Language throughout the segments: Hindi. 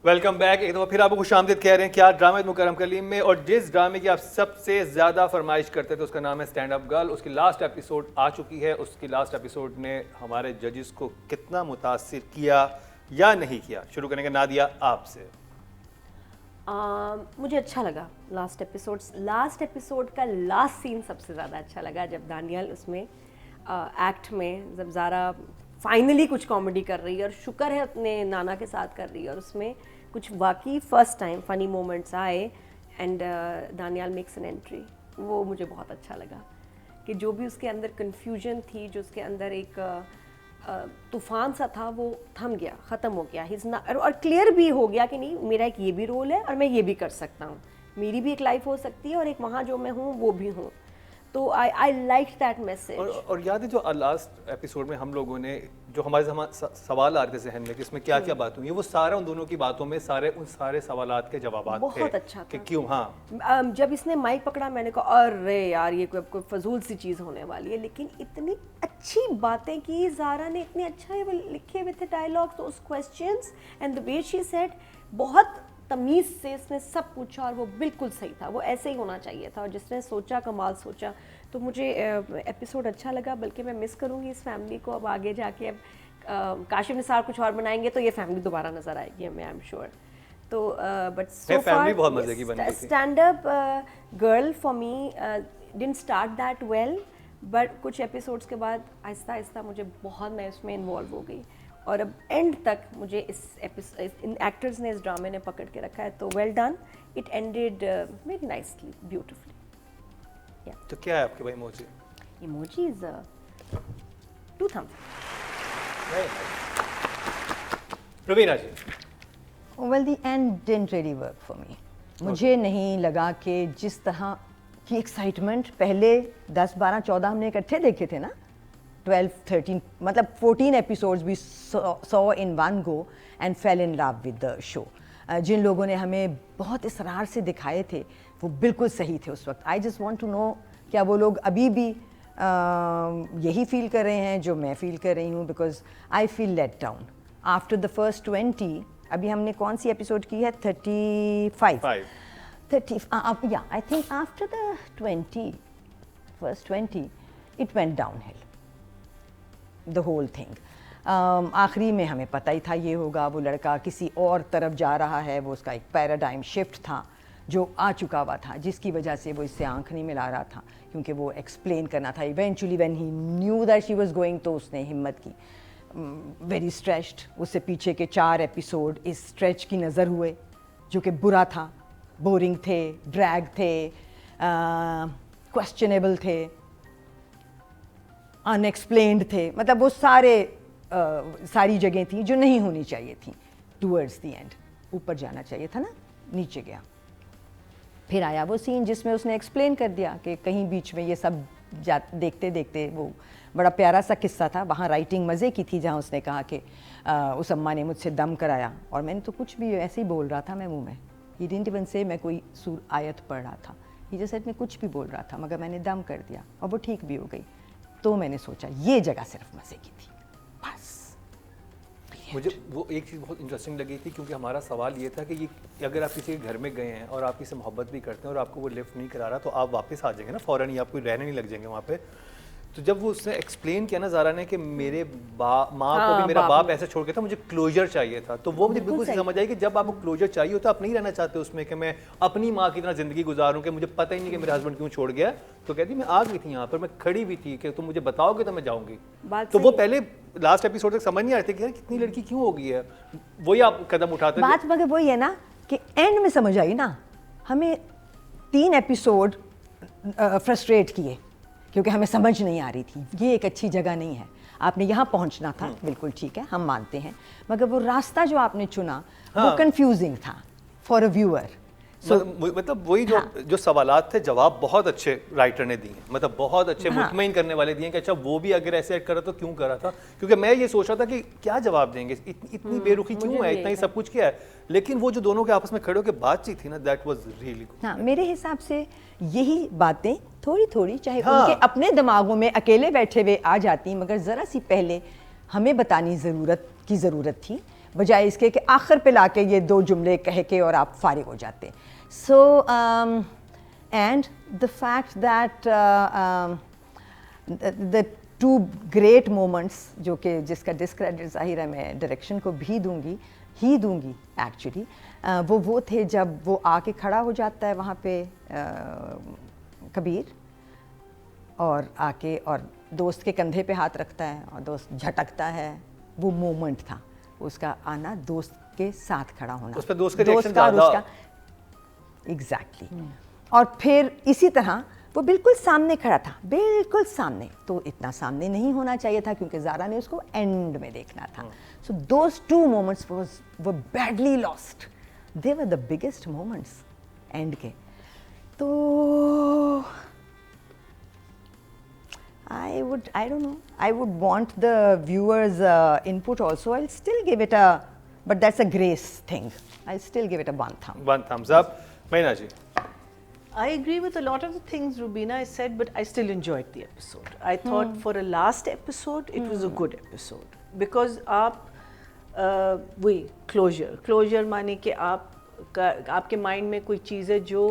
Welcome back. एक दफ़ा फिर आपको खुशामदीद कह रहे हैं क्या ड्रामे मुकरम कलीम में, और जिस ड्रामे की आप सबसे ज़्यादा फरमाइश करते थे उसका नाम है स्टैंड अप गर्ल। उसकी लास्ट एपिसोड आ चुकी है। उसकी लास्ट एपिसोड ने हमारे जजेस को कितना मुतासिर किया या नहीं किया, शुरू करेंगे नादिया आपसे। मुझे अच्छा लगा लास्ट एपिसोड का लास्ट सीन सबसे ज़्यादा अच्छा लगा, जब दानियल उसमें एक्ट में जब ज़ारा फाइनली कुछ कॉमेडी कर रही है और शुक्र है अपने नाना के साथ कर रही है, और उसमें कुछ वाकई फर्स्ट टाइम फनी मोमेंट्स आए and Daniyal makes an entry. वो मुझे बहुत अच्छा लगा कि जो भी उसके अंदर कन्फ्यूजन थी, जो उसके अंदर एक तूफान सा था, वो थम गया, ख़त्म हो गया। और क्लियर भी हो गया कि नहीं, मेरा एक ये भी रोल है और मैं ये भी कर सकता हूँ, मेरी भी एक लाइफ हो सकती है और एक वहाँ जो मैं हूँ वो भी हूँ। तो आई लाइक दैट मैसेज। और याद है जो लास्ट एपिसोड में हम लोगों ने जो हमारे सवाल आ रहे थे जहन में कि इसमें क्या क्या बात हुई है, वो सारा उन दोनों की बातों में उन सारे सवालात के जवाब थे। बहुत अच्छा था कि क्यों। हाँ, जब इसने माइक पकड़ा मैंने कहा अरे यार ये कोई फजूल सी चीज़ होने वाली है, लेकिन इतनी अच्छी बातें की ज़ारा ने, इतने अच्छा लिखे हुए थे डायलॉग्स, उस questions and the way she said, बहुत तमीज़ से इसने सब पूछा और वो बिल्कुल सही था, वो ऐसे ही होना चाहिए था। और जिसने सोचा कमाल सोचा। तो मुझे एपिसोड अच्छा लगा, बल्कि मैं मिस करूँगी इस फैमिली को। अब आगे जाके अब काशिफ निसार कुछ और बनाएंगे तो ये फैमिली दोबारा नज़र आएगी हमें, आई एम श्योर। तो but so far stand up girl for me didn't start that well, but कुछ एपिसोड्स के बाद आहिस्ता आहिस्ता मुझे बहुत, मैं उसमें इन्वॉल्व हो गई और अब एंड तक मुझे इन एक्टर्स ने, इस ड्रामे ने पकड़ के रखा है। तो well done, it ended very nicely, beautifully. तो क्या है आपके भाई emoji? Emojis 2 thumbs. Raveena ji. Well, the end didn't really work for me. मुझे नहीं लगा कि जिस तरह की एक्साइटमेंट पहले 10, 12, 14 हमने इकट्ठे देखे थे ना, 12, 13, मतलब 14 episodes we saw in one go and fell in love with the show. जिन लोगों ने हमें बहुत इसरार से दिखाए थे वो बिल्कुल सही थे उस वक्त। I just want to know क्या वो लोग अभी भी यही फील कर रहे हैं जो मैं फील कर रही हूँ, because I feel let down after the first 20। अभी हमने कौन सी एपिसोड की है? 35 या I think after the first 20 it went downhill the whole thing. आखिरी में हमें पता ही था ये होगा, वो लड़का किसी और तरफ जा रहा है, वो उसका एक पैराडाइम शिफ्ट था जो आ चुका हुआ था, जिसकी वजह से वो इससे आंख नहीं मिला रहा था, क्योंकि वो एक्सप्लेन करना था। Eventually when he knew that she was going, तो उसने हिम्मत की। वेरी स्ट्रेच्ड, उससे पीछे के 4 एपिसोड इस स्ट्रेच की नज़र हुए, जो कि बुरा था, बोरिंग थे, ड्रैग थे, क्वेश्चनेबल थे, अनएक्सप्लेन्ड थे, मतलब वो सारी जगह थी जो नहीं होनी चाहिए थी। टूवर्ड्स द एंड ऊपर जाना चाहिए था ना, नीचे गया। फिर आया वो सीन जिसमें उसने एक्सप्लेन कर दिया कि कहीं बीच में ये सब देखते देखते, वो बड़ा प्यारा सा किस्सा था, वहाँ राइटिंग मज़े की थी, जहाँ उसने कहा कि उस अम्मा ने मुझसे दम कराया और मैंने तो कुछ भी ऐसे ही बोल रहा था मैं मुँह में। ही डिडंट इवन से मैं कोई आयत पढ़ रहा था, ही जस्ट सेड मैं कुछ भी बोल रहा था, मगर मैंने दम कर दिया और वो ठीक भी हो गई। तो मैंने सोचा ये जगह सिर्फ मज़े की थी बस। मुझे वो एक चीज़ बहुत इंटरेस्टिंग लगी थी, क्योंकि हमारा सवाल ये था कि ये अगर आप किसी के घर में गए हैं और आप किसी से मोहब्बत भी करते हैं और आपको वो लिफ्ट नहीं करा रहा, तो आप वापस आ जाएंगे ना फ़ौरन ही, आपको रहने नहीं लग जाएंगे वहाँ पे। तो जब वो उसने एक्सप्लेन किया ना ज़ारा ने कि मेरे माँ को भी मेरा बाप ऐसे छोड़ के था, मुझे क्लोजर चाहिए था, तो वो मुझे बिल्कुल समझ आई कि जब आपको क्लोजर चाहिए होता है, आप नहीं रहना चाहते उसमें कि मैं अपनी माँ की तरह ज़िंदगी गुजारूँ कि मुझे पता ही नहीं कि मेरे हस्बैंड क्यों छोड़ गया। तो कहती मैं आ गई थी यहाँ पर, मैं खड़ी भी थी कि तुम मुझे बताओगे तो मैं जाऊँगी। तो वो पहले लास्ट एपिसोड तक समझ नहीं आ रहे थे कि यार कितनी लड़की क्यों हो गई है, वही आप कदम उठाते। बात मगर वही है ना कि एंड में समझ आई ना, हमें 3 एपिसोड फ्रस्ट्रेट किए क्योंकि हमें समझ नहीं आ रही थी ये एक अच्छी जगह नहीं है, आपने यहाँ पहुँचना था, बिल्कुल ठीक है, हम मानते हैं, मगर वो रास्ता जो आपने चुना वो कंफ्यूजिंग था फॉर अ व्यूअर। मतलब वही जो सवालात थे, जवाब बहुत अच्छे राइटर ने दिए, मतलब बहुत अच्छे मुतमईन करने वाले दिए कि अच्छा वो भी अगर ऐसे करा तो क्यों करा था, क्योंकि मैं ये सोच रहा था कि क्या जवाब देंगे, इतनी बेरुखी क्यों है, इतना ही सब कुछ क्या है, लेकिन वो जो दोनों के आपस में खड़े होकर बातचीत थी ना, दैट वाज रियली गुड। हाँ, मेरे हिसाब से यही बातें थोड़ी थोड़ी चाहे उनके अपने दिमागों में अकेले बैठे हुए आ जाती, मगर ज़रा सी पहले हमें बतानी की ज़रूरत थी, बजाय इसके कि आखिर पे लाके ये 2 जुमले कह के और आप फारिग हो जाते हैं. So and the fact that the 2 great moments जो कि जिसका डिस्क्रेडिट ज़ाहिर है मैं डायरेक्शन को भी दूंगी एक्चुअली, वो थे जब वो आके खड़ा हो जाता है वहाँ पे कबीर, और आके और दोस्त के कंधे पे हाथ रखता है और दोस्त झटकता है. वो मोमेंट था उसका आना, दोस्त के साथ खड़ा होना, उस पे दोस्त का रिएक्शन ज़्यादा एग्जैक्टली. और फिर इसी तरह वो बिल्कुल सामने खड़ा था, बिल्कुल सामने, तो इतना सामने नहीं होना चाहिए था क्योंकि ज़ारा ने उसको एंड में देखना था. So those 2 moments were badly lost. They were the biggest moments and के. तो I don't know, I would want the viewers input also. I'll still give it a, but that's a grace thing. I'll still give it a 1 thumb. 1 thumbs up. Maina ji. I agree with a lot of the things Rubina said, but I still enjoyed the episode. I thought for a last episode, it was a good episode. Because वही closure माने कि आपके माइंड में कोई चीज़ है जो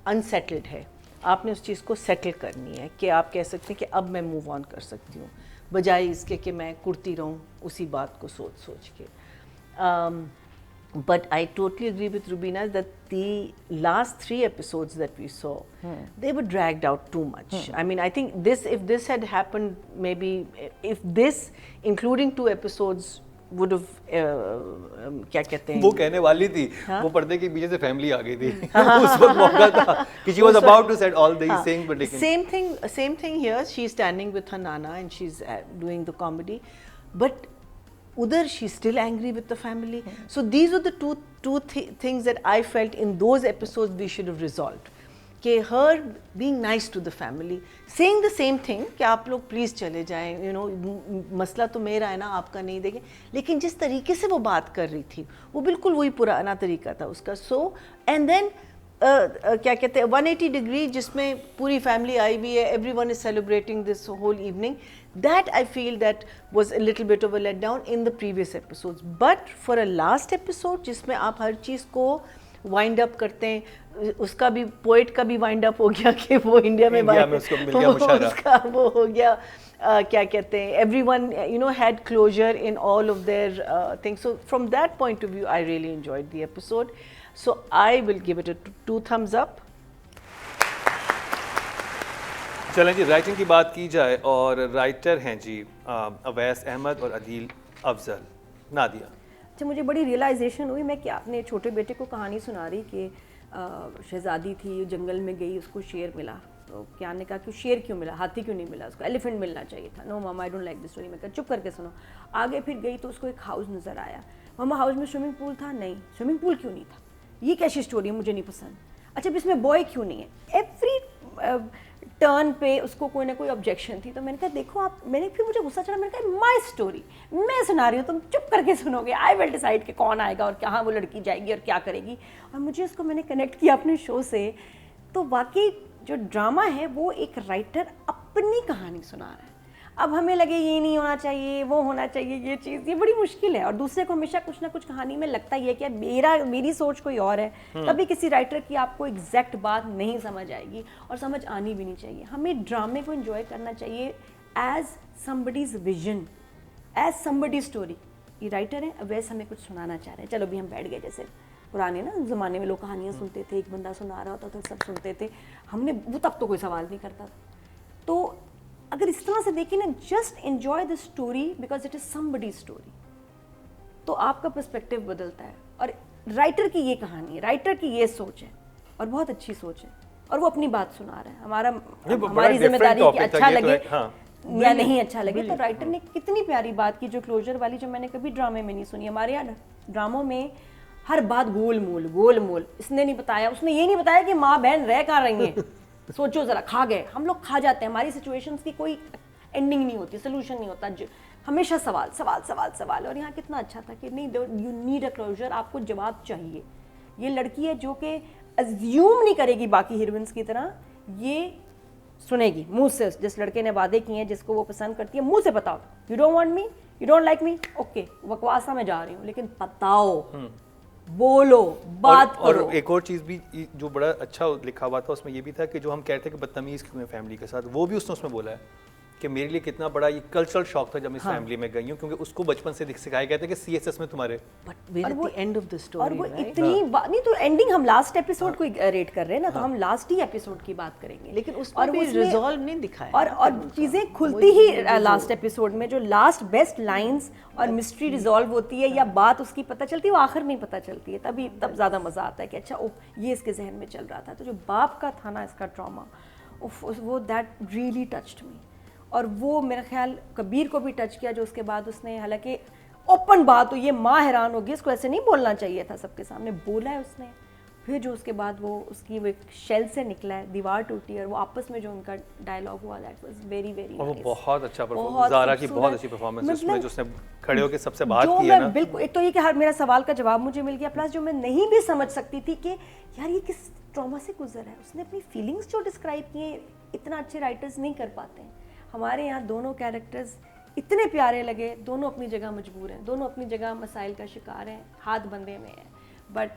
अनसेटल्ड है, आपने उस चीज़ को सेटल करनी है कि आप कह सकते हैं कि अब मैं मूव ऑन कर सकती हूँ, बजाय इसके कि मैं कुड़ती रहूँ उसी बात को सोच के. But I totally agree with Rubina that the last 3 episodes that we saw, they were dragged out too much. I mean, I think if this had happened, maybe if this, including 2 episodes, would have क्या कहते हैं, वो कहने वाली थी, वो पर्दे के पीछे से फैमिली आ गई थी. उस वक्त मौका था कि she was about to say all these things, but same thing here. She's standing with her nana and she's doing the comedy, but udhar she's still angry with the family. So these were the two things that I felt in those episodes we should have resolved. कि her being nice to the family, saying the same thing कि आप लोग प्लीज़ चले जाएं, you know, मसला तो मेरा है ना, आपका नहीं देखें. लेकिन जिस तरीके से वो बात कर रही थी वो बिल्कुल वही पुराना तरीका था उसका. So and then क्या कहते हैं 180 डिग्री जिसमें पूरी फैमिली आई हुई है, everyone is celebrating this whole evening. That I feel that was a little bit of a letdown in the previous episodes. But for a last episode जिसमें आप हर चीज़ को वाइंड अप करते हैं, उसका भी पोएट का भी वाइंड अप हो गया कि वो इंडिया में उसको मिल गया मुशारा, उसका वो हो गया. क्या कहते हैं, everyone you know had closure in all of their things. So from that point of view I really enjoyed the episode. So I will give it a 2 thumbs up. चलें जी, राइटिंग की बात की जाए और राइटर हैं जी अवैस अहमद और अदील अफजल. नादिया. अच्छा, मुझे बड़ी रियलाइजेशन हुई, मैं क्या अपने छोटे बेटे को कहानी सुना रही कि शहजादी थी, जंगल में गई, उसको शेर मिला. तो क्या ने कहा कि शेर क्यों मिला, हाथी क्यों नहीं मिला, उसको एलिफेंट मिलना चाहिए था. नो मामा, I don't like this story. मैं कहा चुप करके सुनो. आगे फिर गई तो उसको एक हाउस नज़र आया. मामा हाउस में स्विमिंग पूल था? नहीं. स्विमिंग पूल क्यों नहीं था? ये कैसी स्टोरी है, मुझे नहीं पसंद. अच्छा, इसमें बॉय क्यों नहीं है? एवरी टर्न पे उसको कोई ना कोई ऑब्जेक्शन थी. तो मैंने कहा देखो आप, फिर मुझे गुस्सा चढ़ा. मैंने कहा माय स्टोरी, मैं सुना रही हूँ, तुम चुप करके सुनोगे. आई विल डिसाइड कि कौन आएगा और कहाँ वो लड़की जाएगी और क्या करेगी. और मुझे उसको मैंने कनेक्ट किया अपने शो से. तो वाकई जो ड्रामा है वो एक राइटर अपनी कहानी सुना रहा है. अब हमें लगे ये नहीं होना चाहिए, वो होना चाहिए, ये चीज़, ये बड़ी मुश्किल है. और दूसरे को हमेशा कुछ ना कुछ कहानी में लगता ही है कि मेरी सोच कोई और है. कभी किसी राइटर की आपको एग्जैक्ट बात नहीं समझ आएगी और समझ आनी भी नहीं चाहिए. हमें ड्रामे को एंजॉय करना चाहिए as somebody's vision, as somebody story. ये राइटर है, वैसे हमें कुछ सुनाना चाह रहे हैं. चलो भी हम बैठ गए, जैसे पुराने ना ज़माने में लोग कहानियाँ सुनते थे, एक बंदा सुना रहा होता था, सब सुनते थे. हमने वो तब तो कोई सवाल नहीं करता था. तो अगर इस तरह से देखिए ना, just enjoy the story because it is somebody story, तो आपका पर्सपेक्टिव बदलता है. और राइटर की ये कहानी है, राइटर की ये सोच है और बहुत अच्छी सोच है, और वो अपनी बात सुना रहा है. हमारी जिम्मेदारी है कि अच्छा लगे या नहीं अच्छा लगे. तो राइटर ने कितनी प्यारी बात की, जो क्लोजर वाली, जो मैंने कभी ड्रामे में नहीं सुनी. हमारे यहाँ ड्रामों में हर बात गोल मोल. इसने नहीं बताया, उसने ये नहीं बताया कि माँ बहन रह कहाँ रही हैं. सोचो ज़रा, खा गए हम लोग, खा जाते हैं. हमारी सिचुएशंस की कोई एंडिंग नहीं होती, सोल्यूशन नहीं होता, हमेशा सवाल. और यहाँ कितना अच्छा था कि नहीं, यू नीड अ क्लोजर, आपको जवाब चाहिए. ये लड़की है जो कि अज्यूम नहीं करेगी बाकी हीरोइंस की तरह, ये सुनेगी मुंह से. जिस लड़के ने वादे किए हैं, जिसको वो पसंद करती है, मुंह से बताओ you don't want me, you don't like me, okay बकवासा मैं जा रही हूँ, लेकिन बताओ, बोलो, बात करो। और एक और चीज़ भी जो बड़ा अच्छा लिखा हुआ था उसमें ये भी था कि जो हम कहते हैं कि बदतमीज़ क्यों है फैमिली के साथ, वो भी उसने उसमें बोला है कि मेरे लिए कितना बड़ा ये कल्चरल शॉक था जब मैं इस फैमिली में गई हूँ, क्योंकि उसको बचपन से सिखाया गया था कि CSS में तुम्हारे But we're at the end of the story, और वो right? इतनी नहीं तो एंडिंग हम लास्ट एपिसोड को रेट कर रहे हैं ना, तो हम लास्ट ही एपिसोड की बात करेंगे, लेकिन उसमें भी रिजॉल्व नहीं दिखाया। और चीजें खुलती ही लास्ट एपिसोड में, जो लास्ट बेस्ट लाइंस और मिस्ट्री रिजॉल्व होती है या बात उसकी पता चलती है, वो आखिर में ही पता चलती है, तब ज्यादा मजा आता है कि अच्छा ये इसके जहन में चल रहा था। तो जो बाप का था ना इसका ट्रॉमा, वो दैट रियली टच्ड मी, और वो मेरा ख्याल कबीर को भी टच किया, जो उसके बाद उसने, हालांकि ओपन बात हो, ये माँ हैरान होगी, इसको ऐसे नहीं बोलना चाहिए था, सबके सामने बोला है उसने। फिर जो उसके बाद वो उसकी वो एक शेल से निकला है, दीवार टूटी, और वो आपस में जो उनका डायलॉग हुआ, दैट वाज वेरी वेरी और वो नाइस। बहुत अच्छा परफॉर्मेंस, ज़ारा की बहुत अच्छी परफॉर्मेंस है उसमें, जो उसने खड़े होकर सबसे बात जो की है मैं ना। बिल्कुल, एक तो ये कि हर मेरा सवाल का जवाब मुझे मिल गया, प्लस जो मैं नहीं भी समझ सकती थी कि यार ये किस ट्रॉमा से गुजर है, उसने अपनी फीलिंग्स जो डिस्क्राइब किए, इतना अच्छे राइटर्स नहीं कर पाते हैं। हमारे यहाँ दोनों कैरेक्टर्स इतने प्यारे लगे, दोनों अपनी जगह मजबूर हैं, दोनों अपनी जगह मसाइल का शिकार हैं, हाथ बंधे में हैं, but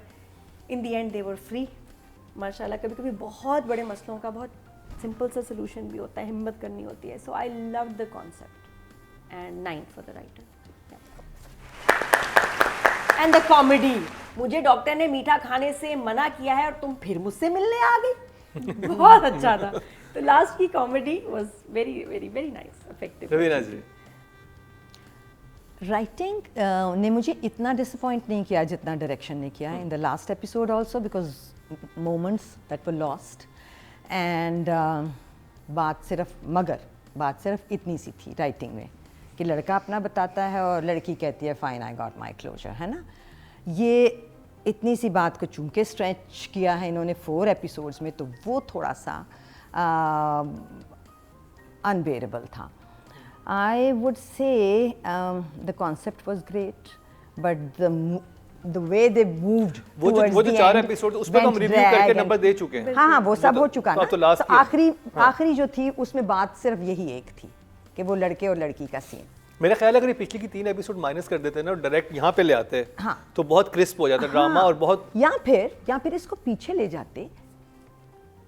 in the and they were free माशाल्लाह। कभी कभी बहुत बड़े मसलों का बहुत सिंपल सा सोल्यूशन भी होता है, हिम्मत करनी होती है। So I love the concept and 9 for the writer. And the comedy, मुझे डॉक्टर ने मीठा खाने से मना किया है और तुम फिर मुझसे मिलने आ गई, बहुत अच्छा था। तो लास्ट की comedy was very very very nice, effective. Raveena ji, writing ने मुझे इतना डिसअपॉइंट नहीं किया जितना डायरेक्शन ने किया in the last episode also, because moments that were lost and बात सिर्फ इतनी सी थी राइटिंग में कि लड़का अपना बताता है और लड़की कहती है fine I got my closure, है ना। ये इतनी सी बात को चूंकि स्ट्रेच किया है इन्होंने 4 एपिसोड्स में, तो वो थोड़ा सा अनबेरेबल था। I would say the concept was great, but the way they moved वो towards जो the 4 end एपिसोड उस पर हम went रिव्यू drag करके and- नंबर दे चुके हैं। हाँ वो सब हो चुका ना। तो last तो की- आखिरी जो थी उसमें बात सिर्फ यही एक थी कि वो लड़के और लड़की का सीन। मेरा ख्याल है अगर ये पिछली की 3 एपिसोड माइनस कर देते हैं ना और डायरेक्ट यहाँ पे ले आते, हाँ। तो बहुत क्रिस्प हो जाता ड्रामा, और बहुत या फिर इसको पीछे ले जाते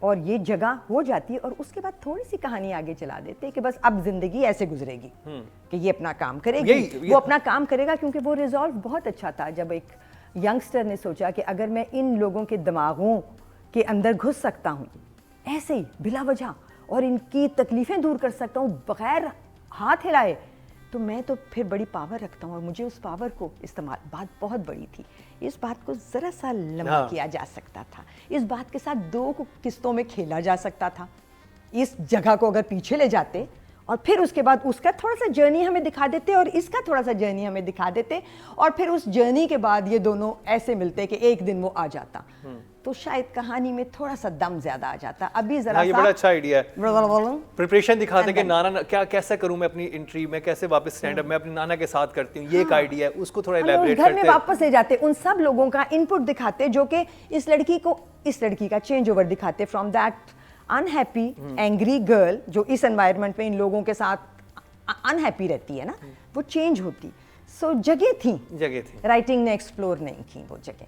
और ये जगह हो जाती और उसके बाद थोड़ी सी कहानी आगे चला देते कि बस अब जिंदगी ऐसे गुजरेगी कि ये अपना काम करेगी, वो अपना काम करेगा। क्योंकि वो रिजॉल्व बहुत अच्छा था जब एक यंगस्टर ने सोचा कि अगर मैं इन लोगों के दिमागों के अंदर घुस सकता हूँ ऐसे ही बिला वजह और इनकी तकलीफ़ें दूर कर सकता हूँ बगैर हाथ हिलाए, तो मैं तो फिर बड़ी पावर रखता हूँ और मुझे उस पावर को इस्तेमाल। बात बहुत बड़ी थी, इस बात को ज़रा सा लंबा किया जा सकता था, इस बात के साथ 2 किस्तों में खेला जा सकता था। इस जगह को अगर पीछे ले जाते और फिर उसके बाद उसका थोड़ा सा जर्नी हमें दिखा देते और इसका थोड़ा सा जर्नी हमें दिखा देते और फिर उस जर्नी के बाद ये दोनों ऐसे मिलते कि एक दिन वो आ जाता, तो शायद कहानी में थोड़ा सा दम ज्यादा आ जाता। अभी जरा ये बड़ा अच्छा आइडिया है। सा प्रिपरेशन दिखाते कि नाना क्या कैसे करूं मैं अपनी एंट्री में, कैसे वापस स्टैंड अप मैं अपनी नाना के साथ करती हूँ, ये एक आइडिया है, उसको थोड़ा इलैबोरेट घर में करते। वापस ले जाते, उन सब लोगों का इनपुट दिखाते जो कि इस लड़की का चेंज ओवर दिखाते from that unhappy angry girl जो इस एनवायरनमेंट में इन लोगों के साथ अनहैप्पी रहती है ना, वो चेंज होती। सो जगह थी राइटिंग ने एक्सप्लोर नहीं की वो जगह।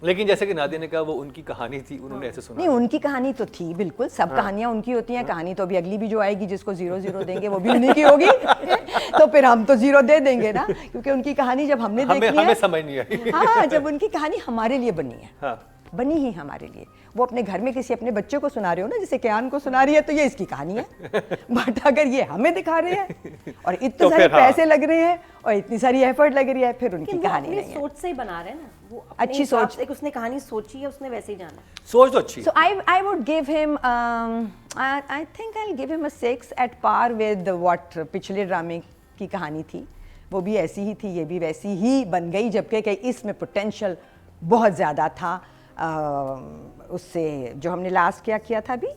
लेकिन जैसे कि नादिया ने कहा वो उनकी कहानी थी, उन्होंने ऐसे सुना। नहीं, उनकी कहानी तो थी बिल्कुल, सब कहानियां उनकी होती हैं। कहानी तो अभी अगली भी जो आएगी जिसको 0-0 देंगे वो भी उन्हीं की होगी तो फिर हम तो 0 दे देंगे ना, क्योंकि उनकी कहानी जब हमने देखी है, हमें समझ नहीं आई। हाँ, जब उनकी कहानी हमारे लिए बनी है, हाँ। बनी ही हमारे लिए। वो अपने घर में किसी अपने बच्चे को सुना रहे हो ना, जैसे क्यान को सुना रही है, तो ये इसकी कहानी है। बट अगर ये हमें दिखा रहे हैं और इतने तो सारे हाँ। पैसे लग रहे हैं और इतनी सारी एफर्ट लग रही है, फिर उनकी कहानी नहीं है। सोच से ही बना रहे हैं ना, वो अच्छी सोच। एक उसने कहानी सोची है, उसने वैसे ही जाना। सोच तो अच्छी। So I would give him I think I'll give him a 6 at par with what पिछले ड्रामे की कहानी थी, वो भी ऐसी ही थी, ये भी वैसी ही बन गई, जबकि इसमें पोटेंशियल बहुत ज़्यादा था। उससे जो हमने लास्ट किया था अभी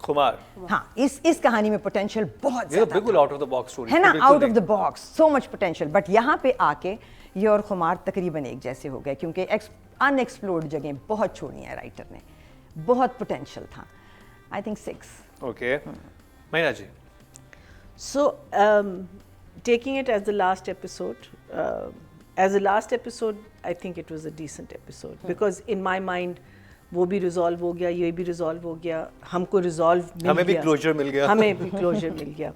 खुमार, हाँ, इस कहानी में पोटेंशियल बहुत ये तो ज़्यादा बिल्कुल out of the box story है ना, out of the box, so much potential. But यहाँ पे आके ये और खुमार तकरीबन एक जैसे हो गए, क्योंकि अनएक्सप्लोर्ड जगह बहुत छोड़ी है राइटर ने, बहुत पोटेंशियल था। I think 6। ओके, मैना जी। So taking it as the last episode, I think it was a decent episode because in my mind वो भी resolve हो गया, ये भी resolve हो गया, हमको resolve मिल गया, हमें भी closure मिल गया, हमें भी closure मिल गया.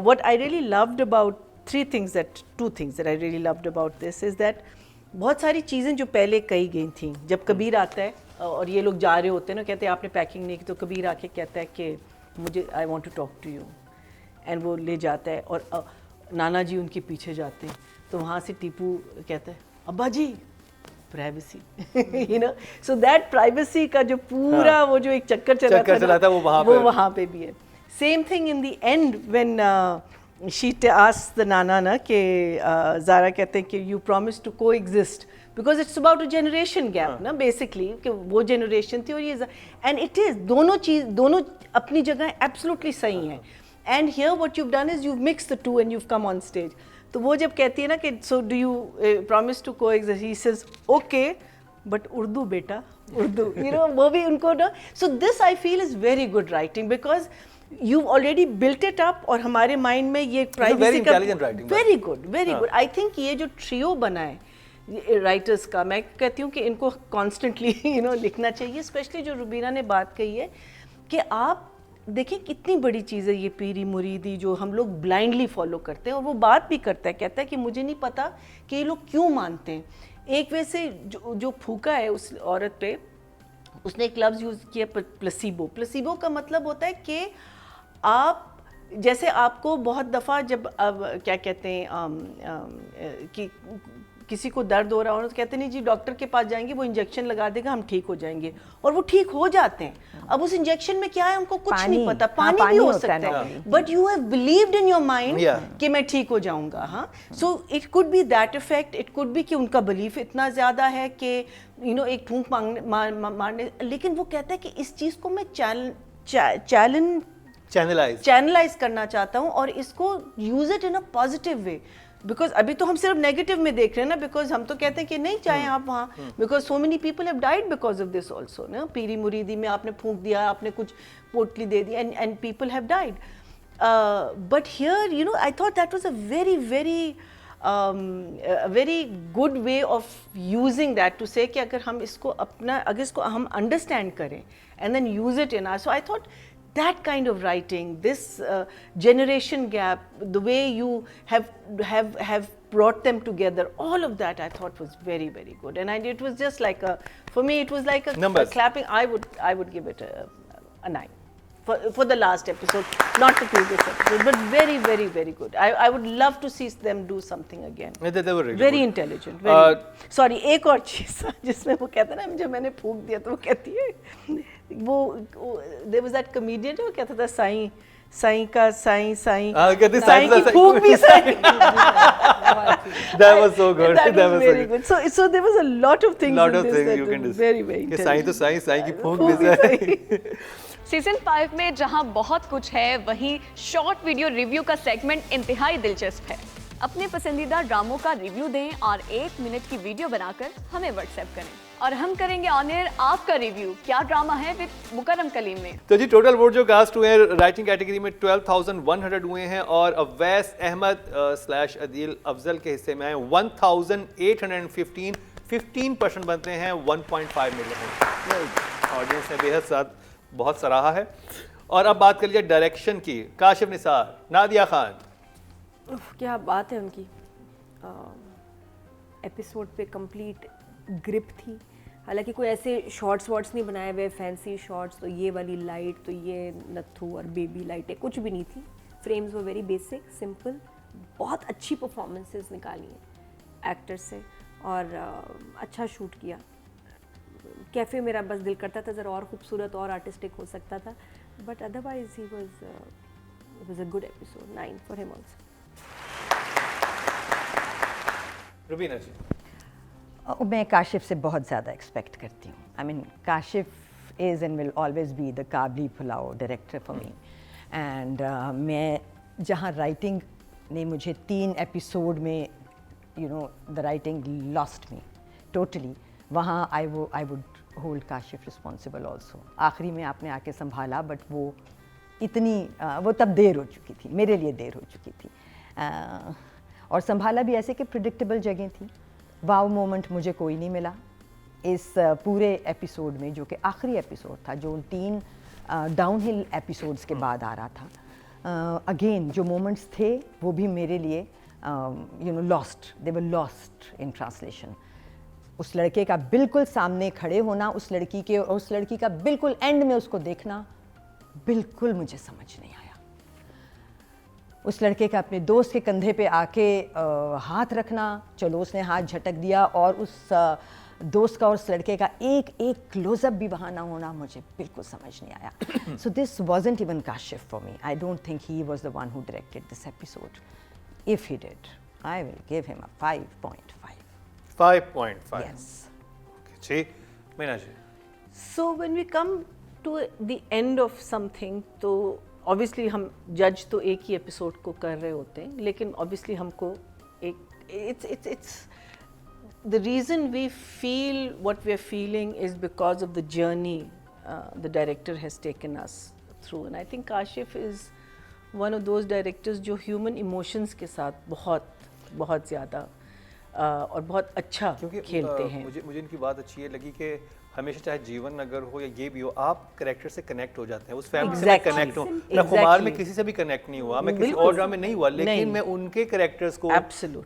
What I really loved about two things that I really loved about this is that बहुत सारी चीज़ें जो पहले कही गई थी, जब कबीर आता है और ये लोग जा रहे होते हैं ना, कहते हैं आपने पैकिंग नहीं की, तो कबीर आके कहता है कि मुझे I want to talk to you, and वो ले जाता है और नाना जी उनके पीछे जाते हैं, तो वहाँ से टीपू कहता है अब्बा जी privacy, you know, so that privacy का जो पूरा वो जो एक चक्कर चला था वो वहाँ पे भी है. Same thing in the end when she asked the nana na कि Zara कहते हैं कि you promised to coexist because it's about a generation gap ना basically कि वो generation थी और ये and it is दोनों अपनी जगह absolutely सही हैं, and here what you've done is you've mixed the two and you've come on stage. तो वो जब कहती है ना कि so do you promise to coexist, he says okay but Urdu बेटा Urdu, you know, वो भी उनको ना, so this I feel is very good writing because you've already built it up और हमारे mind में ये privacy का very good. I think ये जो trio बना है writers का, मैं कहती हूँ कि इनको constantly you know लिखना चाहिए, especially जो रुबीना ने बात कही है कि आप देखिए कितनी बड़ी चीज़ है ये पीरी मुरीदी जो हम लोग ब्लाइंडली फॉलो करते हैं, और वो बात भी करता है, कहता है कि मुझे नहीं पता कि ये लोग क्यों मानते हैं. एक वैसे जो फूका है उस औरत पे, उसने एक लफ्ज़ यूज़ किया प्लेसिबो का मतलब होता है कि आप जैसे आपको बहुत दफ़ा जब अब क्या कहते हैं कि किसी को दर्द हो रहा हो तो कहते नहीं जी डॉक्टर के पास जाएंगे, वो इंजेक्शन लगा देगा, हम ठीक हो जाएंगे, और वो ठीक हो जाते हैं. अब उस इंजेक्शन में क्या है हमको कुछ नहीं पता, पानी भी हो सकता है, but you have believed in your mind कि मैं ठीक हो जाऊंगा. हाँ, so it could be that effect, it could be कि उनका बिलीफ इतना ज़्यादा है कि यू नो एक फूंक मारने, लेकिन वो कहता है कि इस चीज़ को मैं चैनलाइज करना चाहता हूँ और इसको use it in a positive way, because अभी तो हम सिर्फ नेगेटिव में देख रहे हैं ना, बिकॉज हम तो कहते हैं कि नहीं चाहे आप वहाँ, because so many people have died because of this also ना, पीरी मुरीदी में आपने फूंक दिया, आपने कुछ पोटली दे दी, and people have died. But here you know I thought that was a very good way of using that to say कि अगर हम इसको अगर इसको हम अंडरस्टैंड करें and then use it in our, so I thought that kind of writing, this generation gap, the way you have brought them together, all of that I thought was very good, and it was just like for me it was like a clapping. I would give it a 9 for the last episode, not the previous episode, but very good. I would love to see them do something again. They were really very good. Intelligent, very sorry, एक और चीज़ जिसमें वो कहता है ना, जब मैंने फूंक दिया तो वो कहती है वो there was that comedian जो कहता था साईं की फूंक भी Sai. That was so good. That was very good. So there was a lot of things in this that you can were very intelligent. Sai तो साईं की फूंक भी साईं. सीजन 5 में जहां बहुत कुछ है, वहीं शॉर्ट वीडियो रिव्यू का सेगमेंट इंतहाई दिलचस्प है. अपने पसंदीदा ड्रामों का रिव्यू दें और 1 मिनट की वीडियो बनाकर हमें व्हाट्सएप करें और हम करेंगे ऑन एयर आपका रिव्यू. क्या ड्रामा है विद मुकर्रम कलीम में. तो जी टोटल वोट जो कास्ट हुए हैं राइटिंग कैटेगरी में 12,100 हुए हैं, और अवैस अहमद / अदील अफजल के हिस्से में आए 1,815. 15% बनते हैं 1.5 मिलियन. ऑडियंस ने बेहद बहुत सराहा है. और अब बात कर लीजिए डायरेक्शन की. काशिफ निसार, नादिया खान. क्या बात है उनकी. एपिसोड पे कंप्लीट ग्रिप थी. हालांकि कोई ऐसे शॉर्ट्स नहीं बनाए हुए फैंसी शॉर्ट्स, तो ये वाली लाइट, तो ये नथु और बेबी लाइटें कुछ भी नहीं थी. फ्रेम्स वो वेरी बेसिक सिंपल. बहुत अच्छी परफॉर्मेंसेस निकाली हैं एक्टर्स से और अच्छा शूट किया. कैफ़े मेरा बस दिल करता था ज़रा और खूबसूरत और आर्टिस्टिक हो सकता था, but otherwise he was a good episode. 9 for him also. Rubina ji. मैं काशिफ से बहुत ज़्यादा एक्सपेक्ट करती हूँ. I mean Kashif is and will always be the Kabuli pulao director for me. एंड मैं जहाँ राइटिंग ने मुझे 3 एपिसोड में you know the writing lost me totally, वहाँ I would hold Kashif responsible also. आखिरी में आपने आके संभाला, बट वो इतनी वो तब देर हो चुकी थी, मेरे लिए देर हो चुकी थी. और संभाला भी ऐसे कि प्रिडिक्टेबल जगह थी। वाव मोमेंट मुझे कोई नहीं मिला इस पूरे एपिसोड में, जो कि आखिरी एपिसोड था, जो उन 3 डाउनहिल एपिसोड्स के बाद आ रहा था। अगेन जो मोमेंट्स थे वो भी मेरे लिए lost, they were lost in translation. उस लड़के का बिल्कुल सामने खड़े होना, उस लड़की के, और उस लड़की का बिल्कुल एंड में उसको देखना, बिल्कुल मुझे समझ नहीं आया। उस लड़के का अपने दोस्त के कंधे पे आके हाथ रखना, चलो उसने हाथ झटक दिया, और उस दोस्त का और उस लड़के का एक क्लोजअप भी वहाँ ना होना, मुझे बिल्कुल समझ नहीं आया। So this wasn't even Kashif for me. I don't think he was the one who directed this episode. If he did, I will give him a 5.5। 5.5। Yes. जी Meena ji. So when we come to the end of something, तो obviously हम जज तो एक ही एपिसोड को कर रहे होते हैं, लेकिन obviously हमको एक it's the reason we feel what we are feeling is because of the journey the director has taken us through, and I think Kashif is one of those directors जो human emotions के साथ बहुत ज़्यादा और बहुत अच्छा क्योंकि खेलते हैं। मुझे इनकी बात अच्छी है लगी कि हमेशा चाहे जीवन नगर हो या ये भी हो, आप कैरेक्टर से कनेक्ट हो जाते हैं, उस फैमिली से मैं कनेक्ट हूँ। मैं कुमार में किसी से भी कनेक्ट नहीं हुआ, मैं किसी और ड्रामे में नहीं हुआ, लेकिन मैं उनके कैरेक्टर्स को,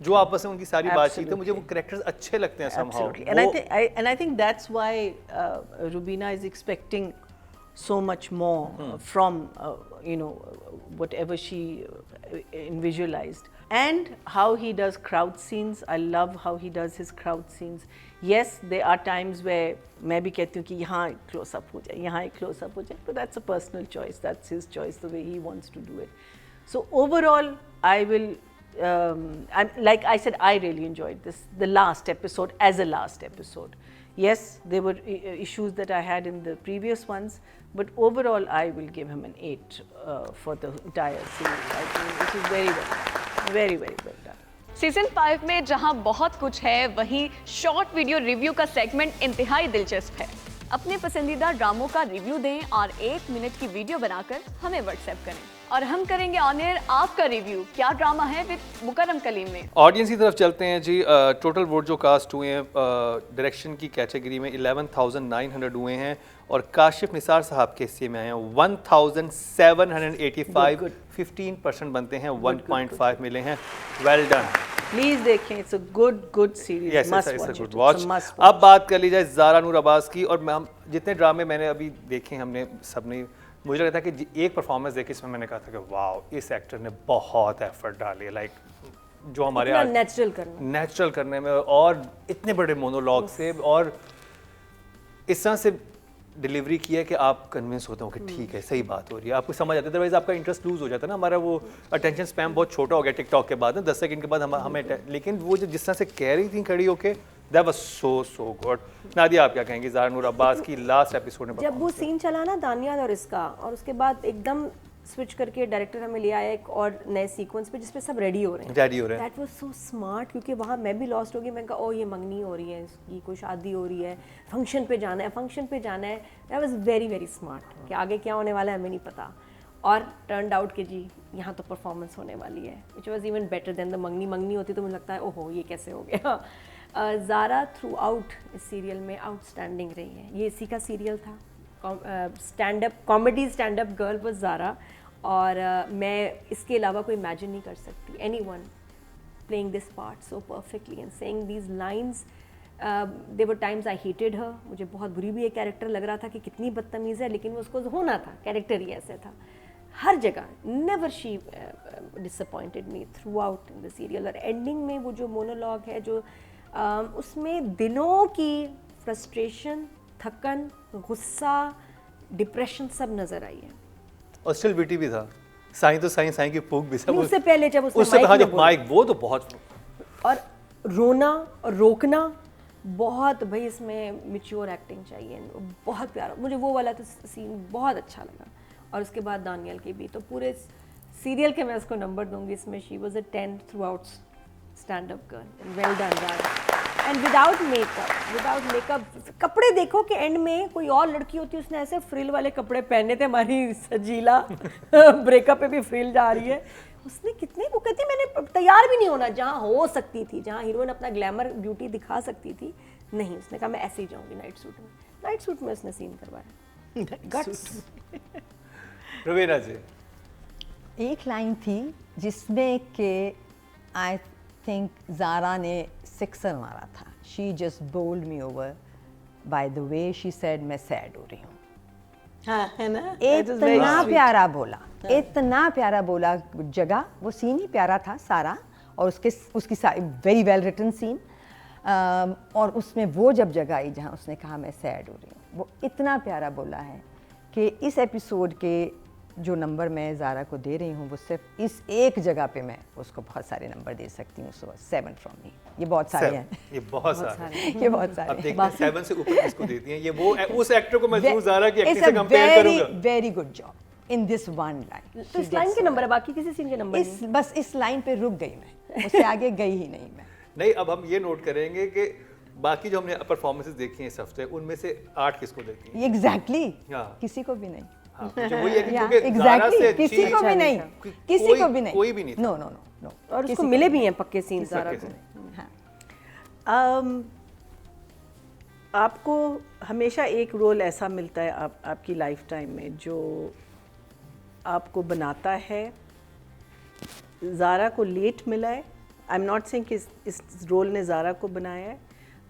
जो आपस में उनकी सारी बातचीत है, मुझे वो कैरेक्टर्स अच्छे लगते हैं somehow। And I think that's why Rubina is expecting so much more from whatever she visualized. And how he does crowd scenes, I love how he does his crowd scenes. Yes, there are times where मैं भी कहती हूँ कि यहाँ एक close up हो जाए, यहाँ एक close up हो जाए, but that's a personal choice, that's his choice, the way he wants to do it. So overall, I will, like I said, I really enjoyed the last episode as a last episode. Yes, there were issues that I had in the previous ones, but overall, I will give him an 8 for the entire series. I think this is very well done. Very, very well done. Season 5 में जहां बहुत कुछ है, वहीं शॉर्ट वीडियो रिव्यू का सेगमेंट इंतहाई दिलचस्प है। अपने पसंदीदा ड्रामों का रिव्यू दें और 1 मिनट की वीडियो बनाकर हमें व्हाट्सएप करें, और हम करेंगे ऑन एयर आपका रिव्यू। क्या ड्रामा है विद मुकर्रम कलीम में। ऑडियंस की तरफ चलते हैं जी। टोटल वोट जो कास्ट हुए हैं डायरेक्शन की कैटेगरी में 11,900 हुए हैं, और काशिफ निसार साहब के हिस्से में आए हैं 1,785। 15% बनते हैं, 1.5 मिले हैं। Well done. प्लीज देखें, it's a good series, must watch. अब बात कर ली जाए ज़ारा नूर अब्बास की, और हम जितने ड्रामे मैंने अभी देखे, हमने सबने, मुझे लगा था कि एक परफॉर्मेंस देखे इसमें मैंने कहा था कि वाओ, इस एक्टर ने बहुत एफर्ट डाली है, लाइक जो हमारे नेचुरल करने में, और इतने बड़े मोनोलॉग से, और इस तरह से डिलीवरी किया है कि आप कन्विंस होते हो कि ठीक है, सही बात हो रही है, आपको समझ आता है। अदरवाइज आपका इंटरेस्ट लूज हो जाता है ना। हमारा वो अटेंशन स्पैम बहुत छोटा हो गया टिकटॉक के बाद, 10 सेकंड के बाद हमें लेकिन वो जो जिस तरह से कह रही थी खड़ी होके, that was so good. Nadia, आप क्या कहेंगी ज़ारा नूर अब्बास की लास्ट एपिसोड में? जब वो सीन चला ना दानियाल और इसका, और उसके बाद एकदम स्विच करके डायरेक्टर हमें ले आया एक और नए सीक्वेंस पे जिसपे सब रेडी हो रहे हैं। दैट वाज सो स्मार्ट, क्योंकि वहाँ मैं भी लॉस्ट हो गई। मैं कहा ओ ये मंगनी हो रही है, इसकी कोई शादी हो रही है, फंक्शन पे जाना है। That was very very smart, कि आगे क्या होने वाला है हमें नहीं पता। और टर्नड आउट कि जी यहाँ तो परफॉर्मेंस होने वाली है, which was even better than the मंगनी होती तो मुझे लगता है ओहो ये कैसे हो गया। ज़ारा थ्रू आउट इस सीरियल में आउटस्टैंडिंग रही है। ये इसी का सीरियल था, comedy stand up girl was Zara, और मैं इसके अलावा कोई इमेजिन नहीं कर सकती anyone playing this part so perfectly and saying these lines. There were times I hated her, मुझे बहुत बुरी भी ये कैरेक्टर लग रहा था कि कितनी बदतमीज़ है, लेकिन वो उसको होना था, कैरेक्टर ही ऐसे था। हर जगह never she disappointed me through out in the serial. और एंडिंग में वो जो मोनोलॉग है, जो उसमें दिनों की फ्रस्ट्रेशन, थकन, गुस्सा, डिप्रेशन सब नज़र आई है। और स्टिल बिटी भी था, साईं तो साईं की फूक भी सब। उससे पहले जब माइक वो तो बहुत, और रोना और रोकना बहुत, भाई इसमें मैच्योर एक्टिंग चाहिए, बहुत प्यारा। मुझे वो वाला तो सीन बहुत अच्छा लगा। और उसके बाद दानियल की भी, तो पूरे सीरियल के मैं उसको नंबर दूंगी इसमें। She was a 10 through out stand up girl, well done and without makeup. कपड़े देखो कि एंड में कोई और लड़की होती है, उसने ऐसे फ्रिल वाले कपड़े पहने थे, हमारी सजीला ब्रेकअप पे भी फ्रिल जा रही है, उसने कितने, वो कहती मैंने तैयार भी नहीं होना, जहाँ हो सकती थी, जहाँ हीरोइन अपना ग्लैमर ब्यूटी दिखा सकती थी, नहीं, उसने कहा मैं ऐसे ही जाऊंगी नाइट सूट में। नाइट सूट में उसने सीन करवाया। गट्स। रवीना जी, एक लाइन थी जिसमें कि आई थिंक ज़ारा ने सिक्सर मारा था। She just bowled me over by the way she said मैं सैड हो रही हूँ। हाँ, है ना? That is very इतना sweet. प्यारा बोला, इतना प्यारा बोला। जगह वो सीन ही प्यारा था सारा, और उसकी वेरी वेल रिटन सीन, और उसमें वो जब जगह आई जहाँ उसने कहा मैं सैड हो रही हूँ, वो इतना प्यारा बोला है कि इस एपिसोड के जो नंबर मैं ज़ारा को दे रही हूँ वो सिर्फ इस एक जगह पे मैं उसको बहुत सारे नंबर दे सकती हूँ। सो 7 फ्रॉम मी। ये बहुत सारे हैं, ये बहुत सारे हैं। ये बहुत अब सारे हैं। देखते हैं 7 से ऊपर किसको देती हैं। ये वो उस एक्टर को मैं जरूर ज़ारा की एक्टिंग से कंपेयर करूंगा। Very good job in this one line. तो इस लाइन के नंबर है, बाकी किसी सीन के नंबर नहीं। बस इस लाइन पे रुक गई मैं, उससे आगे गई ही नहीं मैं। नहीं, अब हम ये नोट करेंगे कि बाकी जो हमने परफॉर्मेंसेस देखी हैं इस हफ्ते, उनमें से 8 किसको देती हैं? एग्जैक्टली हाँ। किसी को भी नहीं। हाँ, मुझे वही है कि Yeah, क्योंकि ज़ारा exactly, से किसी को भी नहीं, किसी को भी नहीं, कोई भी नहीं था। No no no no. और उसको मिले भी हैं पक्के सीन ज़ारा को। आपको हमेशा एक रोल ऐसा मिलता है आपकी लाइफ टाइम में जो आपको बनाता है। ज़ारा को लेट मिला है, आई एम नॉट सेइंग कि इस रोल ने ज़ारा को बनाया है,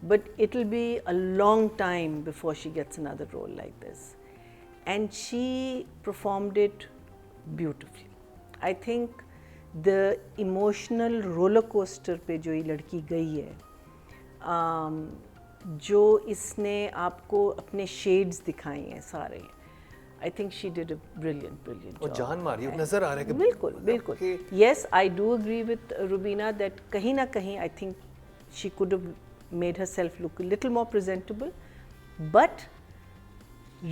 but it will be a long time before she gets another role like this, and she performed it beautifully. I think the emotional roller coaster पे जो ये लड़की गई है, जो इसने आपको अपने शेड्स दिखाए हैं सारे, I think she did a brilliant और जान मारी नजर आ रहा है कि बिल्कुल बिल्कुल। Yes, I do agree with Rubina that कहीं ना कहीं I think she could have made herself look a little more presentable, but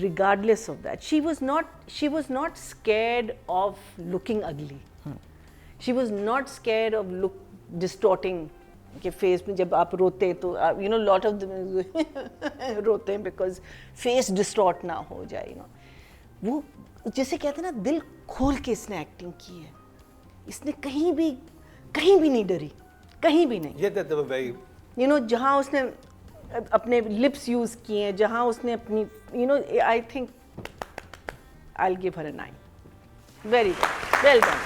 regardless of that, she was not scared of looking ugly. She was not scared of look distorting के फेस में। जब आप रोते हैं तो you know lot of them रोते हैं बिकॉज फेस डिस्टॉर्ट ना हो जाए, यू नो। वो जैसे कहते हैं ना, दिल खोल के इसने एक्टिंग की है। इसने कहीं भी नहीं डरी, कहीं भी नहीं। ये दैट वेरी, यू नो, जहाँ उसने अपने लिप्स यूज़ किए हैं, जहाँ उसने अपनी, you know, I think I will give her a 9। Very well done.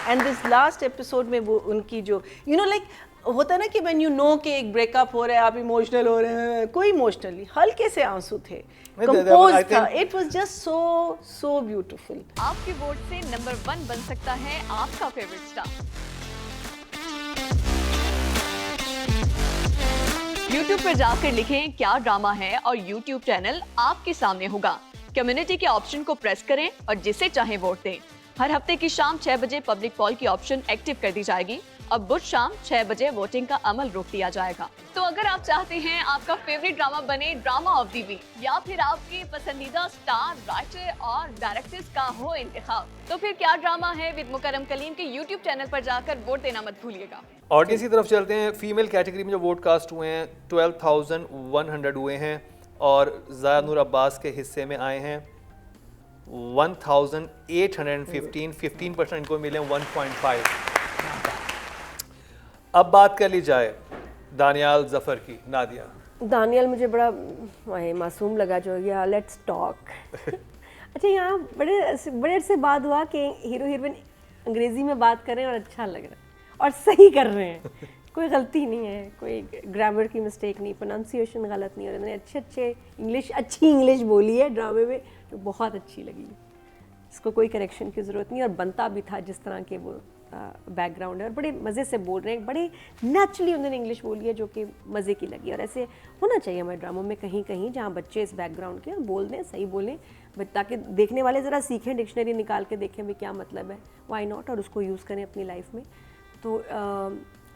And this last episode में वो उनकी जो, यू नो, लाइक होता है ना कि व्हेन यू नो कि एक ब्रेकअप हो रहा है, आप इमोशनल हो रहे हैं, कोई इमोशनली हल्के से आंसू थे, कंपोज था, it was just so beautiful. आपके वोट से नंबर 1 बन सकता है आपका फेवरेट स्टार। YouTube पर जाकर लिखें क्या ड्रामा है और YouTube चैनल आपके सामने होगा। कम्युनिटी के ऑप्शन को प्रेस करें और जिसे चाहे वोट दें। हर हफ्ते की शाम 6 बजे पब्लिक पॉल की ऑप्शन एक्टिव कर दी जाएगी और बुध शाम 6 बजे वोटिंग का अमल रोक दिया जाएगा। तो अगर आप चाहते हैं आपका फेवरेट ड्रामा बने ड्रामा ऑफ द वीक, या फिर आपके पसंदीदा स्टार, राइटर और डायरेक्टर्स का हो इंतखाब, तो फिर क्या ड्रामा है विद मुकरम कलीम के YouTube चैनल पर जाकर वोट देना मत भूलिएगा। ऑडियंस की तरफ चलते हैं। फीमेल कैटेगरी में जो वोट कास्ट हुए हैं 12,100 हुए हैं और ज़ाया नूर अब्बास के हिस्से में आए हैं 1,815, 15% इनको मिले 1.5। अब बात कर ली जाए दानियाल जफर की। नादिया, दानियाल मुझे बड़ा मासूम लगा जो गया। Let's talk. अच्छा, यहाँ बड़े से बात हुआ कि हीरो हीरोइन अंग्रेजी में बात कर रहे हैं और अच्छा लग रहा है और सही कर रहे हैं। कोई गलती नहीं है, कोई ग्रामर की मिस्टेक नहीं, प्रोनाउंसिएशन गलत नहीं, और उन्होंने अच्छी इंग्लिश बोली है ड्रामे में जो बहुत अच्छी लगी। इसको कोई करेक्शन की ज़रूरत नहीं, और बनता भी था जिस तरह के वो बैकग्राउंड है, और बड़े मज़े से बोल रहे हैं, बड़े नेचुरली उन्होंने इंग्लिश बोली है जो कि मज़े की लगी। और ऐसे होना चाहिए हमारे ड्रामों में कहीं कहीं जहाँ बच्चे इस बैकग्राउंड के बोल दें, सही बोलें, ताकि देखने वाले ज़रा सीखें, डिक्शनरी निकाल के देखें भी क्या मतलब है, व्हाई नॉट, और उसको यूज़ करें अपनी लाइफ में। तो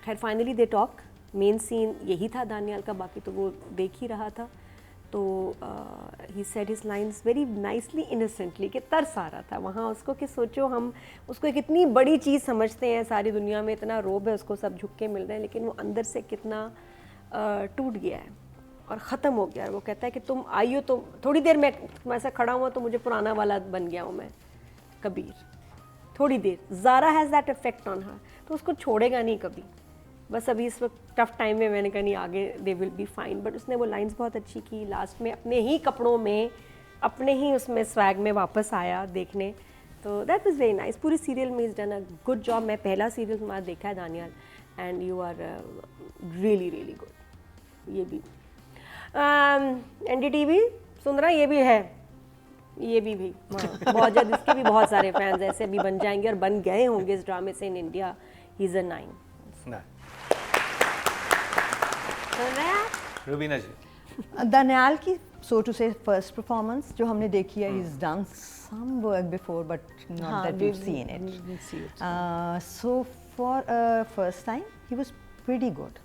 खैर finally they talk. Main scene यही था दानियाल का, बाकी तो वो देख ही रहा था। तो he said his lines very nicely innocently, कि तरस आ रहा था वहाँ उसको कि सोचो हम उसको एक इतनी बड़ी चीज़ समझते हैं, सारी दुनिया में इतना रोब है उसको, सब झुक के मिल रहे हैं, लेकिन वो अंदर से कितना टूट गया है और ख़त्म हो गया है। वो कहता है कि तुम आई हो तो थोड़ी देर में ऐसा खड़ा हुआ तो मुझे पुराना वाला बन गया हूँ मैं, कबीर। थोड़ी देर. Zara has that effect on her. तो उसको छोड़ेगा नहीं कभी. बस अभी इस वक्त टफ टाइम में मैंने कहा नहीं आगे they will be fine. But उसने वो लाइंस बहुत अच्छी की. लास्ट में अपने ही कपड़ों में, अपने ही उसमें स्वैग में वापस आया देखने. तो दैट वाज वेरी नाइस. पूरी सीरियल में is done a good job. मैं पहला सीरियल तुम्हारा देखा है Daniyal, and you are really really good. ये भी NDTV सुन रहा, ये भी है, ये भी बहुत जल्द इसके भी बहुत सारे फैंस ऐसे भी बन जाएंगे और बन गए होंगे इस ड्रामे से in India. He is a 9. सुन रहे हैं आप? रुबीना जी, दानियाल की so to say first performance जो हमने देखी है, he's done some work before but not that we've seen it. So for first time he was pretty good.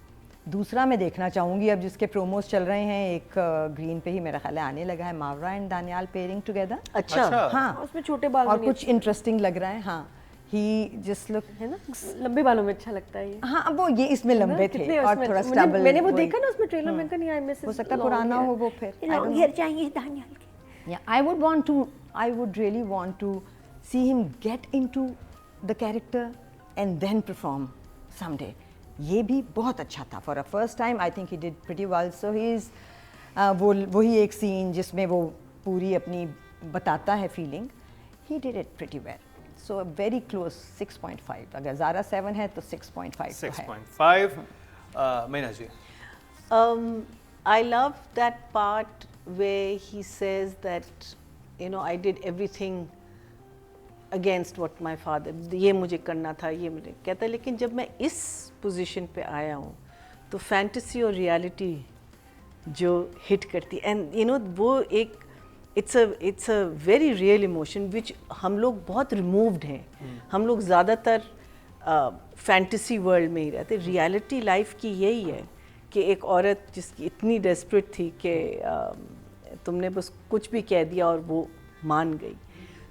दूसरा मैं देखना चाहूँगी अब जिसके प्रोमोस चल रहे हैं. एक ग्रीन पे ही मेरा ख्याल है आने लगा है, मावरा एंड दानियाल पेयरिंग टुगेदर. अच्छा. हाँ, उसमें छोटे बाल और भी कुछ इंटरेस्टिंग लग रहा है. हाँ, ही जस्ट लुक है ना, लंबे बालों में अच्छा लगता है ये. हाँ, अब वो ये इसमें लंबे थे कितने और उसमें- थोड़ा मुझे- स्टबल. मैंने वो देखा ना उसमें ट्रेलर में, नहीं आई मिस. हो सकता है पुराना हो वो फिर. I don't know. हेयर चाहिए दानियाल के. Yeah, I would really want to see him get into the character and then perform someday. ये भी बहुत अच्छा था. For a first time, I think he did pretty well. So he's वही एक सीन जिसमें वो पूरी अपनी बताता है feeling. He did it pretty well. So very close, 6.5. अगर ज़ारा 7 है तो 6.5 तो है. 6.5. Meena ji, I love that part where he says that, you know, I did everything against what my father, ये मुझे करना था, ये मुझे कहता है. लेकिन जब मैं इस पोजीशन पे आया हूँ तो फैंटेसी और रियलिटी जो हिट करती, एंड यू नो वो एक it's a very real emotion which हम लोग बहुत रिमूव्ड हैं. हम लोग ज़्यादातर फैंटेसी वर्ल्ड में ही रहते. रियलिटी लाइफ की यही है कि एक औरत जिसकी इतनी डेस्परेट थी कि तुमने बस कुछ भी कह दिया और वो मान गई.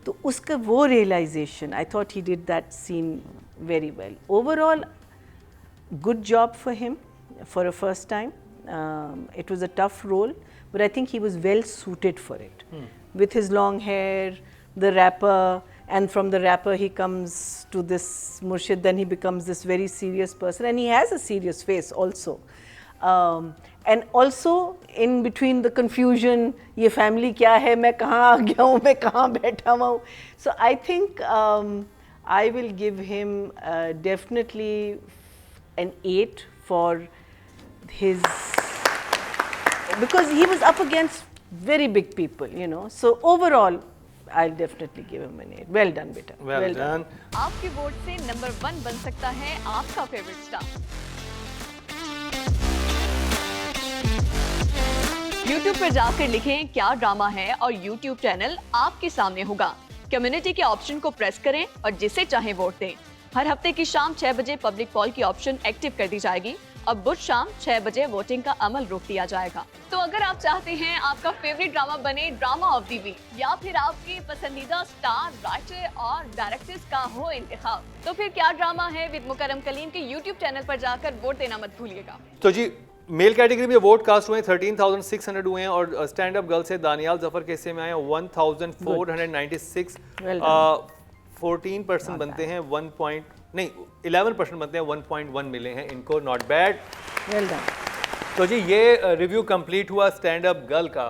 तो उसका वो realisation, I thought he did that scene very well. Overall good job for him for a first time. It was a tough role, but I think he was well suited for it. With his long hair, the rapper, and from the rapper he comes to this Murshid, then he becomes this very serious person, and he has a serious face also. And also in between the confusion, ये family क्या है, मैं कहाँ आ गया हूँ, मैं कहाँ बैठा हुआ हूँ. So I think I will give him definitely an 8 for his, because he was up against very big people, you know. So overall, I'll definitely give him an 8. Well done, beta. well done. आपके वोट से नंबर 1 बन सकता है आपका फेवरेट स्टार. YouTube पर जाकर लिखें क्या ड्रामा है और YouTube चैनल आपके सामने होगा. कम्युनिटी के ऑप्शन को प्रेस करें और जिसे चाहे वोट दें. हर हफ्ते की शाम 6 बजे पब्लिक पॉल की ऑप्शन एक्टिव कर दी जाएगी और बुध शाम 6 बजे वोटिंग का अमल रोक दिया जाएगा. तो अगर आप चाहते हैं आपका फेवरेट ड्रामा बने ड्रामा ऑफ द वीक या फिर आपके पसंदीदा स्टार, राइटर और डायरेक्टर्स का हो इंतखाब, तो फिर क्या ड्रामा है विद मुकरम कलीम के YouTube चैनल पर जाकर वोट देना मत भूलिएगा. तो जी, मेल कैटेगरी में वोट कास्ट हुए हैं 13,600 हुए हैं और स्टैंड अप गर्ल से दानियाल जफर के हिस्से में आए हैं 1,496. 14% बनते हैं 11% बनते हैं 1.1 मिले हैं इनको. Not bad. Well done. तो जी ये रिव्यू कंप्लीट हुआ स्टैंड अप गर्ल का.